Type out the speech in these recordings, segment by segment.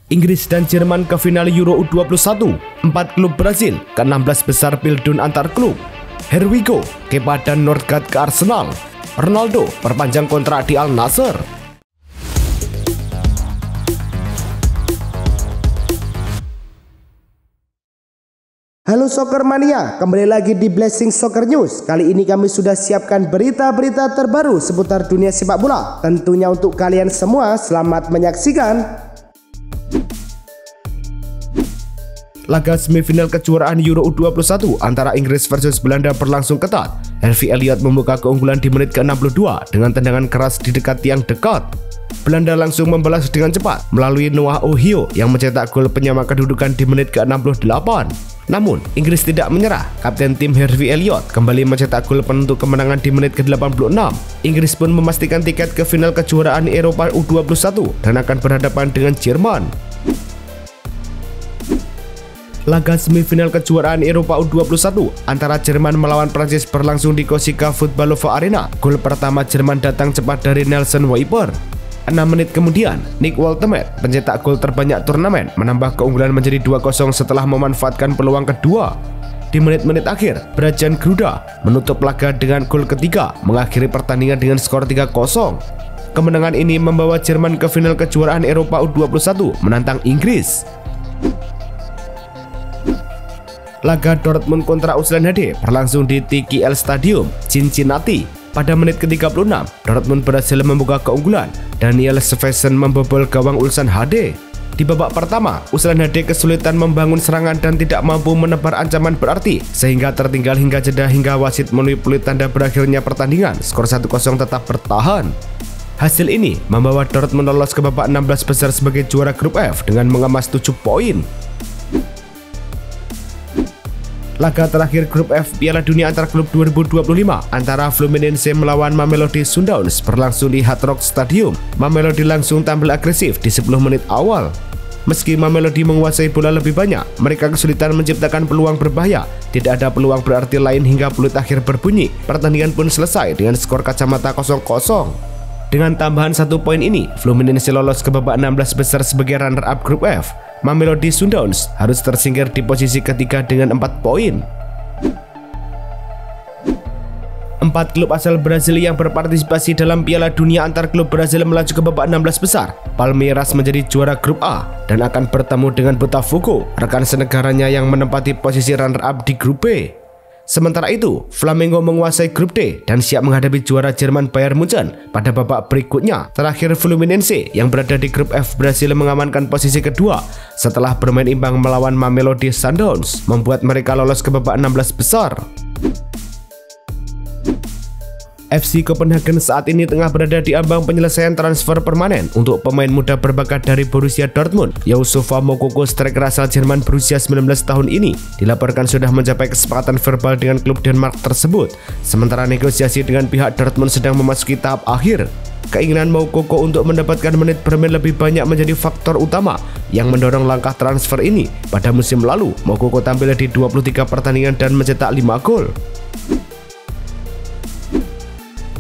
Inggris dan Jerman ke final Euro U21. 4 klub Brasil ke 16 besar Pildun antar klub. Here we go, Kepa dan Norgard ke Arsenal. Ronaldo perpanjang kontrak di Al Nassr. Halo Soccer Mania, kembali lagi di Blessing Soccer News. Kali ini kami sudah siapkan berita-berita terbaru seputar dunia sepak bola. Tentunya untuk kalian semua, selamat menyaksikan. Laga semifinal kejuaraan Euro U21 antara Inggris versus Belanda berlangsung ketat. Harvey Elliott membuka keunggulan di menit ke-62 dengan tendangan keras di dekat tiang dekat. Belanda langsung membalas dengan cepat melalui Noah Ohio yang mencetak gol penyama kedudukan di menit ke-68. Namun, Inggris tidak menyerah. Kapten tim Harvey Elliott kembali mencetak gol penentu kemenangan di menit ke-86. Inggris pun memastikan tiket ke final kejuaraan Eropa U21 dan akan berhadapan dengan Jerman. Laga semifinal kejuaraan Eropa U21 antara Jerman melawan Prancis berlangsung di Korsika Futbalova Arena. Gol pertama Jerman datang cepat dari Nelson Weiper. 6 menit kemudian, Nick Woltemade, pencetak gol terbanyak turnamen, menambah keunggulan menjadi 2-0 setelah memanfaatkan peluang kedua. Di menit-menit akhir, Brajan Gruda menutup laga dengan gol ketiga, mengakhiri pertandingan dengan skor 3-0. Kemenangan ini membawa Jerman ke final kejuaraan Eropa U21 menantang Inggris. Laga Dortmund kontra UCL berlangsung di TKL Stadium, Cincinnati. Pada menit ke-36, Dortmund berhasil membuka keunggulan. Daniel Svensson membobol gawang Ulsan HD. Di babak pertama, UCL kesulitan membangun serangan dan tidak mampu menebar ancaman berarti, sehingga tertinggal hingga jeda hingga wasit menipuli tanda berakhirnya pertandingan. Skor 1-0 tetap bertahan. Hasil ini membawa Dortmund lolos ke babak 16 besar sebagai juara grup F dengan mengemas 7 poin. Laga terakhir grup F Piala Dunia antar klub 2025 antara Fluminense melawan Mamelodi Sundowns berlangsung di Hard Rock Stadium. Mamelodi langsung tampil agresif di 10 menit awal. Meski Mamelodi menguasai bola lebih banyak, mereka kesulitan menciptakan peluang berbahaya. Tidak ada peluang berarti lain hingga peluit akhir berbunyi. Pertandingan pun selesai dengan skor kacamata 0-0. Dengan tambahan 1 poin ini, Fluminense lolos ke babak 16 besar sebagai runner-up grup F. Mamelodi Sundowns harus tersingkir di posisi ketiga dengan 4 poin. 4 klub asal Brasil yang berpartisipasi dalam Piala Dunia antar klub Brasil melaju ke babak 16 besar. Palmeiras menjadi juara grup A dan akan bertemu dengan Botafogo, rekan senegaranya yang menempati posisi runner-up di grup B. Sementara itu, Flamengo menguasai grup D dan siap menghadapi juara Jerman Bayern Munchen pada babak berikutnya. Terakhir, Fluminense yang berada di grup F berhasil mengamankan posisi kedua setelah bermain imbang melawan Mamelodi Sundowns, membuat mereka lolos ke babak 16 besar. FC Copenhagen saat ini tengah berada di ambang penyelesaian transfer permanen untuk pemain muda berbakat dari Borussia Dortmund. Youssoufa Moukoko, striker asal Jerman berusia 19 tahun ini, dilaporkan sudah mencapai kesepakatan verbal dengan klub Denmark tersebut. Sementara negosiasi dengan pihak Dortmund sedang memasuki tahap akhir. Keinginan Moukoko untuk mendapatkan menit bermain lebih banyak menjadi faktor utama yang mendorong langkah transfer ini. Pada musim lalu, Moukoko tampil di 23 pertandingan dan mencetak 5 gol.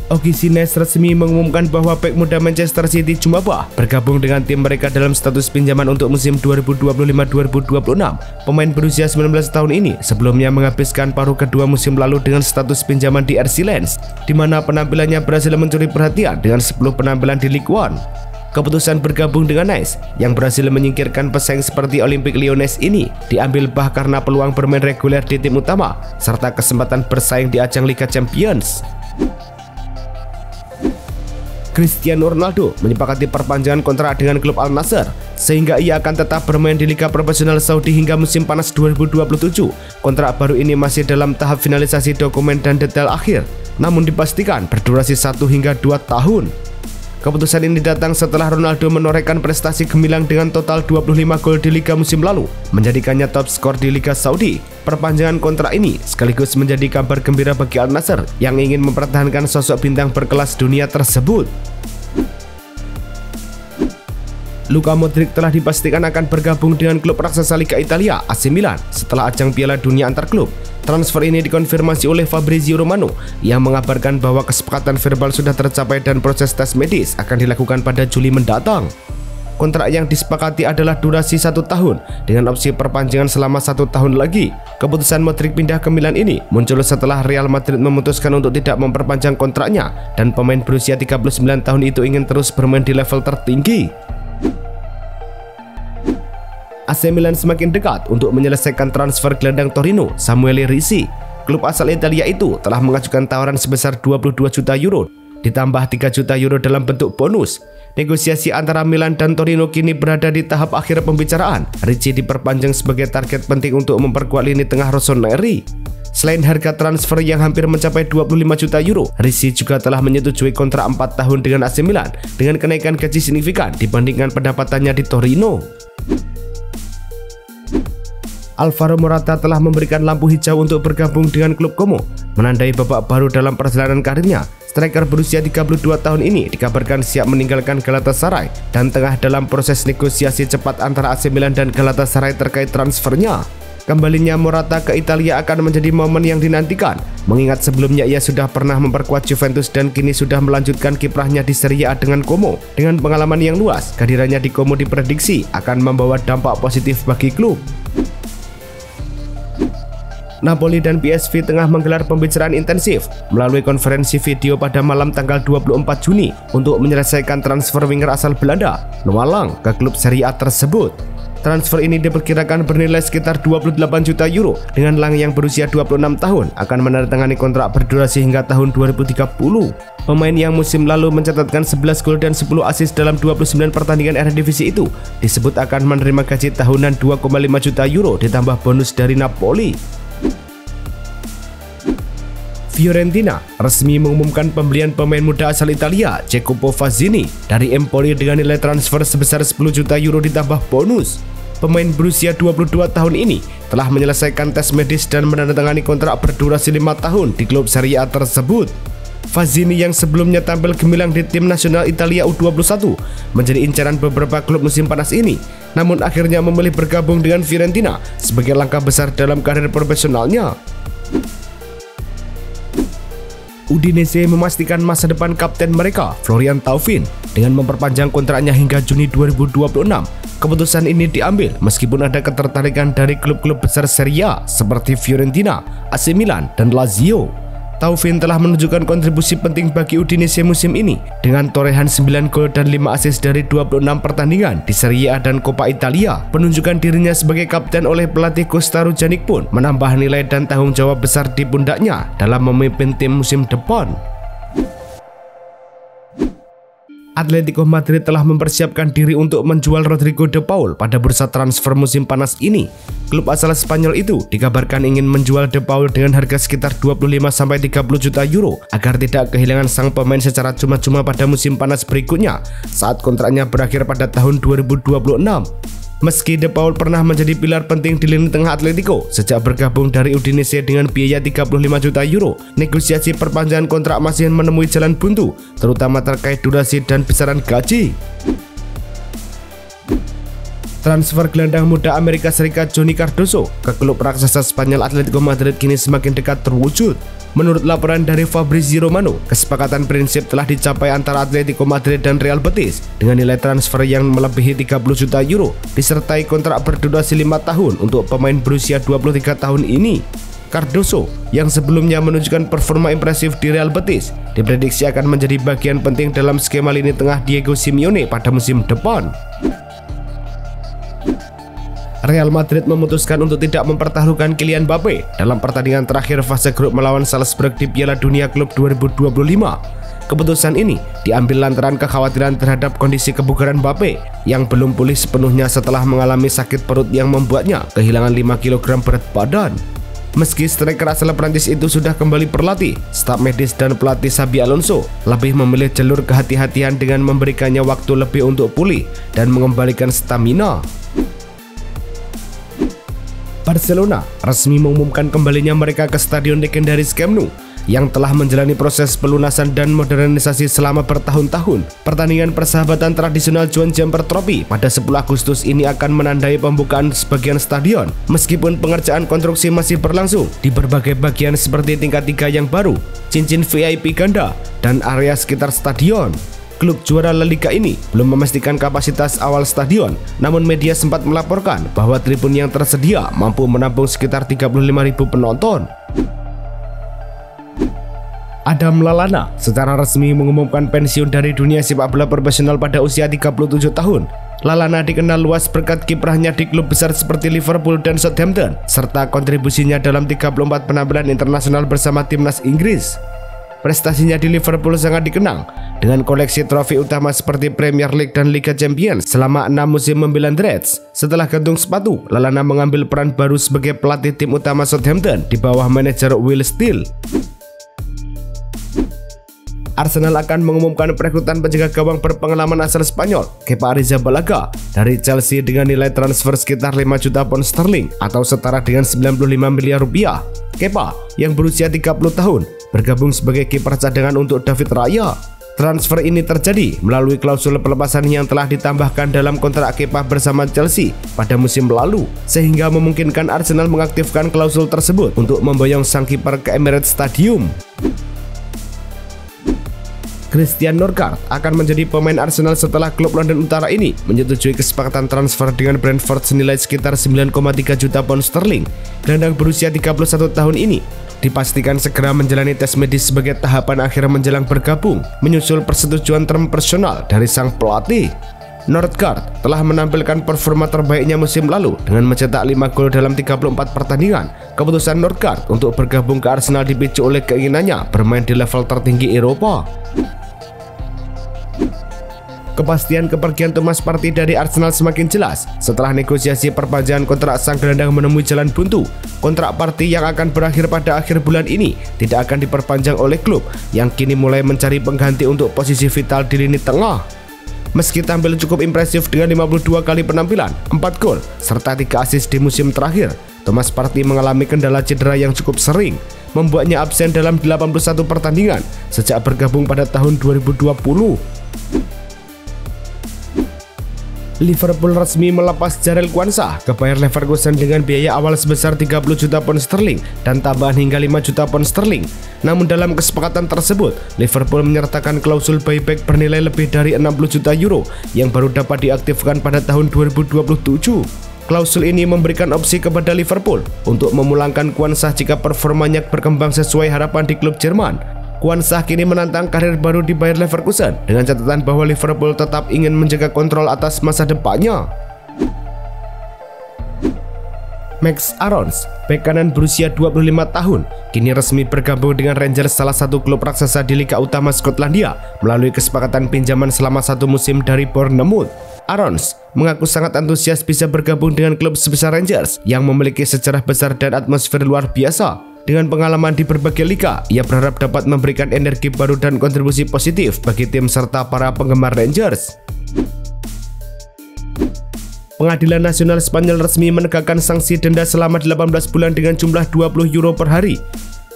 Ogissines resmi mengumumkan bahwa bek muda Manchester City Djumaba bergabung dengan tim mereka dalam status pinjaman untuk musim 2025-2026. Pemain berusia 19 tahun ini sebelumnya menghabiskan paruh kedua musim lalu dengan status pinjaman di RC Lens, di mana penampilannya berhasil mencuri perhatian dengan 10 penampilan di Ligue 1. Keputusan bergabung dengan Nice yang berhasil menyingkirkan pesaing seperti Olympique Lyonnais ini diambil bah karena peluang bermain reguler di tim utama serta kesempatan bersaing di ajang Liga Champions. Cristiano Ronaldo menyepakati perpanjangan kontrak dengan klub Al Nassr sehingga ia akan tetap bermain di Liga Profesional Saudi hingga musim panas 2027. Kontrak baru ini masih dalam tahap finalisasi dokumen dan detail akhir, namun dipastikan berdurasi 1 hingga 2 tahun. Keputusan ini datang setelah Ronaldo menorehkan prestasi gemilang dengan total 25 gol di Liga musim lalu, menjadikannya top skor di Liga Saudi. Perpanjangan kontrak ini sekaligus menjadi kabar gembira bagi Al Nassr yang ingin mempertahankan sosok bintang berkelas dunia tersebut. Luka Modric telah dipastikan akan bergabung dengan klub raksasa Liga Italia AC Milan setelah ajang Piala Dunia antar klub. Transfer ini dikonfirmasi oleh Fabrizio Romano yang mengabarkan bahwa kesepakatan verbal sudah tercapai dan proses tes medis akan dilakukan pada Juli mendatang. Kontrak yang disepakati adalah durasi 1 tahun dengan opsi perpanjangan selama 1 tahun lagi. Keputusan Modric pindah ke Milan ini muncul setelah Real Madrid memutuskan untuk tidak memperpanjang kontraknya dan pemain berusia 39 tahun itu ingin terus bermain di level tertinggi. AC Milan semakin dekat untuk menyelesaikan transfer gelandang Torino Samuel Ricci. Klub asal Italia itu telah mengajukan tawaran sebesar 22 juta euro ditambah 3 juta euro dalam bentuk bonus. Negosiasi antara Milan dan Torino kini berada di tahap akhir pembicaraan. Ricci diperpanjang sebagai target penting untuk memperkuat lini tengah rossoneri. Selain harga transfer yang hampir mencapai 25 juta euro, Ricci juga telah menyetujui kontrak 4 tahun dengan AC Milan dengan kenaikan gaji signifikan dibandingkan pendapatannya di Torino. Alvaro Morata telah memberikan lampu hijau untuk bergabung dengan klub Como, menandai babak baru dalam perjalanan karirnya. Striker berusia 32 tahun ini dikabarkan siap meninggalkan Galatasaray dan tengah dalam proses negosiasi cepat antara AC Milan dan Galatasaray terkait transfernya. Kembalinya Morata ke Italia akan menjadi momen yang dinantikan, mengingat sebelumnya ia sudah pernah memperkuat Juventus dan kini sudah melanjutkan kiprahnya di Serie A dengan Como. Dengan pengalaman yang luas, kehadirannya di Como diprediksi akan membawa dampak positif bagi klub. Napoli dan PSV tengah menggelar pembicaraan intensif melalui konferensi video pada malam tanggal 24 Juni untuk menyelesaikan transfer winger asal Belanda, Noah Lang, ke klub Serie A tersebut. Transfer ini diperkirakan bernilai sekitar 28 juta euro dengan Lang yang berusia 26 tahun akan menandatangani kontrak berdurasi hingga tahun 2030. Pemain yang musim lalu mencatatkan 11 gol dan 10 assist dalam 29 pertandingan Eredivisie itu disebut akan menerima gaji tahunan 2,5 juta euro ditambah bonus dari Napoli. Fiorentina resmi mengumumkan pembelian pemain muda asal Italia Jacopo Fazzini dari Empoli dengan nilai transfer sebesar 10 juta euro ditambah bonus. Pemain berusia 22 tahun ini telah menyelesaikan tes medis dan menandatangani kontrak berdurasi 5 tahun di klub Serie A tersebut. Fazzini yang sebelumnya tampil gemilang di tim nasional Italia U21 menjadi incaran beberapa klub musim panas ini, namun akhirnya memilih bergabung dengan Fiorentina sebagai langkah besar dalam karir profesionalnya. Udinese memastikan masa depan kapten mereka, Florian Thauvin, dengan memperpanjang kontraknya hingga Juni 2026. Keputusan ini diambil meskipun ada ketertarikan dari klub-klub besar Serie A seperti Fiorentina, AC Milan, dan Lazio. Thauvin telah menunjukkan kontribusi penting bagi Udinese musim ini dengan torehan 9 gol dan 5 assist dari 26 pertandingan di Serie A dan Coppa Italia. Penunjukan dirinya sebagai kapten oleh pelatih Costa Rujanik pun menambah nilai dan tanggung jawab besar di pundaknya dalam memimpin tim musim depan. Atletico Madrid telah mempersiapkan diri untuk menjual Rodrigo de Paul pada bursa transfer musim panas ini. Klub asal Spanyol itu dikabarkan ingin menjual de Paul dengan harga sekitar 25-30 juta euro agar tidak kehilangan sang pemain secara cuma-cuma pada musim panas berikutnya saat kontraknya berakhir pada tahun 2026. Meski De Paul pernah menjadi pilar penting di lini tengah Atletico sejak bergabung dari Udinese dengan biaya 35 juta euro, negosiasi perpanjangan kontrak masih menemui jalan buntu, terutama terkait durasi dan besaran gaji. Transfer gelandang muda Amerika Serikat Johnny Cardoso ke klub raksasa Spanyol Atletico Madrid kini semakin dekat terwujud. Menurut laporan dari Fabrizio Romano, kesepakatan prinsip telah dicapai antara Atletico Madrid dan Real Betis dengan nilai transfer yang melebihi 30 juta euro disertai kontrak berdurasi 5 tahun untuk pemain berusia 23 tahun ini. Cardoso yang sebelumnya menunjukkan performa impresif di Real Betis diprediksi akan menjadi bagian penting dalam skema lini tengah Diego Simeone pada musim depan. Real Madrid memutuskan untuk tidak mempertaruhkan Kylian Mbappe dalam pertandingan terakhir fase grup melawan Salzburg di Piala Dunia Klub 2025. Keputusan ini diambil lantaran kekhawatiran terhadap kondisi kebugaran Mbappe yang belum pulih sepenuhnya setelah mengalami sakit perut yang membuatnya kehilangan 5 kg berat badan. Meski striker asal Prancis itu sudah kembali berlatih, staf medis dan pelatih Xabi Alonso lebih memilih jalur kehati-hatian dengan memberikannya waktu lebih untuk pulih dan mengembalikan stamina. Barcelona resmi mengumumkan kembalinya mereka ke stadion legendaris Camp Nou yang telah menjalani proses pelunasan dan modernisasi selama bertahun-tahun. Pertandingan persahabatan tradisional Joan Gamper Trophy pada 10 Agustus ini akan menandai pembukaan sebagian stadion, meskipun pengerjaan konstruksi masih berlangsung di berbagai bagian seperti tingkat 3 yang baru, cincin VIP ganda, dan area sekitar stadion. Klub juara La Liga ini belum memastikan kapasitas awal stadion, namun media sempat melaporkan bahwa tribun yang tersedia mampu menampung sekitar 35.000 penonton. Adam Lallana secara resmi mengumumkan pensiun dari dunia sepak bola profesional pada usia 37 tahun. Lallana dikenal luas berkat kiprahnya di klub besar seperti Liverpool dan Southampton, serta kontribusinya dalam 34 penampilan internasional bersama timnas Inggris. Prestasinya di Liverpool sangat dikenang dengan koleksi trofi utama seperti Premier League dan Liga Champions selama 6 musim membela Reds. Setelah gantung sepatu, Lallana mengambil peran baru sebagai pelatih tim utama Southampton di bawah manajer Will Steele. Arsenal akan mengumumkan perekrutan penjaga gawang berpengalaman asal Spanyol, Kepa Arrizabalaga, dari Chelsea dengan nilai transfer sekitar 5 juta pound sterling atau setara dengan 95 miliar rupiah. Kepa, yang berusia 30 tahun, bergabung sebagai kiper cadangan untuk David Raya. Transfer ini terjadi melalui klausul pelepasan yang telah ditambahkan dalam kontrak Kepa bersama Chelsea pada musim lalu, sehingga memungkinkan Arsenal mengaktifkan klausul tersebut untuk memboyong sang kiper ke Emirates Stadium. Christian Norgard akan menjadi pemain Arsenal setelah klub London Utara ini menyetujui kesepakatan transfer dengan Brentford senilai sekitar 9,3 juta pound sterling. Gelandang berusia 31 tahun ini dipastikan segera menjalani tes medis sebagai tahapan akhir menjelang bergabung, menyusul persetujuan term personal dari sang pelatih. Norgard telah menampilkan performa terbaiknya musim lalu dengan mencetak 5 gol dalam 34 pertandingan. Keputusan Norgard untuk bergabung ke Arsenal dipicu oleh keinginannya bermain di level tertinggi Eropa. Kepastian kepergian Thomas Partey dari Arsenal semakin jelas setelah negosiasi perpanjangan kontrak sang gelandang menemui jalan buntu. Kontrak Partey yang akan berakhir pada akhir bulan ini tidak akan diperpanjang oleh klub yang kini mulai mencari pengganti untuk posisi vital di lini tengah. Meski tampil cukup impresif dengan 52 kali penampilan, 4 gol, serta 3 assist di musim terakhir, Thomas Partey mengalami kendala cedera yang cukup sering, membuatnya absen dalam 81 pertandingan sejak bergabung pada tahun 2020. Liverpool resmi melepas Jarell Quansah ke Bayer Leverkusen dengan biaya awal sebesar 30 juta pound sterling dan tambahan hingga 5 juta pound sterling. Namun dalam kesepakatan tersebut, Liverpool menyertakan klausul buyback bernilai lebih dari 60 juta euro yang baru dapat diaktifkan pada tahun 2027. Klausul ini memberikan opsi kepada Liverpool untuk memulangkan Quansah jika performanya berkembang sesuai harapan di klub Jerman. Quansah kini menantang karir baru di Bayer Leverkusen dengan catatan bahwa Liverpool tetap ingin menjaga kontrol atas masa depannya. Max Aarons, bek kanan berusia 25 tahun, kini resmi bergabung dengan Rangers, salah satu klub raksasa di Liga Utama Skotlandia, melalui kesepakatan pinjaman selama 1 musim dari Bournemouth. Aarons mengaku sangat antusias bisa bergabung dengan klub sebesar Rangers yang memiliki sejarah besar dan atmosfer luar biasa. Dengan pengalaman di berbagai liga, ia berharap dapat memberikan energi baru dan kontribusi positif bagi tim serta para penggemar Rangers. Pengadilan Nasional Spanyol resmi menegakkan sanksi denda selama 18 bulan dengan jumlah 20 euro per hari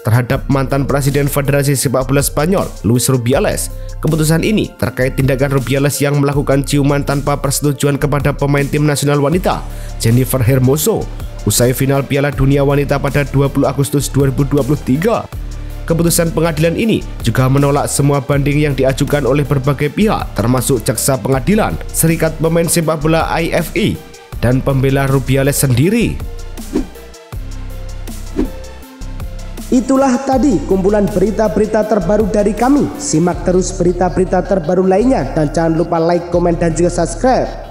terhadap mantan Presiden Federasi Sepak Bola Spanyol, Luis Rubiales. Keputusan ini terkait tindakan Rubiales yang melakukan ciuman tanpa persetujuan kepada pemain tim nasional wanita, Jennifer Hermoso, usai final Piala Dunia Wanita pada 20 Agustus 2023. Keputusan pengadilan ini juga menolak semua banding yang diajukan oleh berbagai pihak, termasuk jaksa pengadilan, Serikat Pemain Sepak Bola IFE, dan pembela Rubiales sendiri. Itulah tadi kumpulan berita-berita terbaru dari kami. Simak terus berita-berita terbaru lainnya dan jangan lupa like, komen, dan juga subscribe.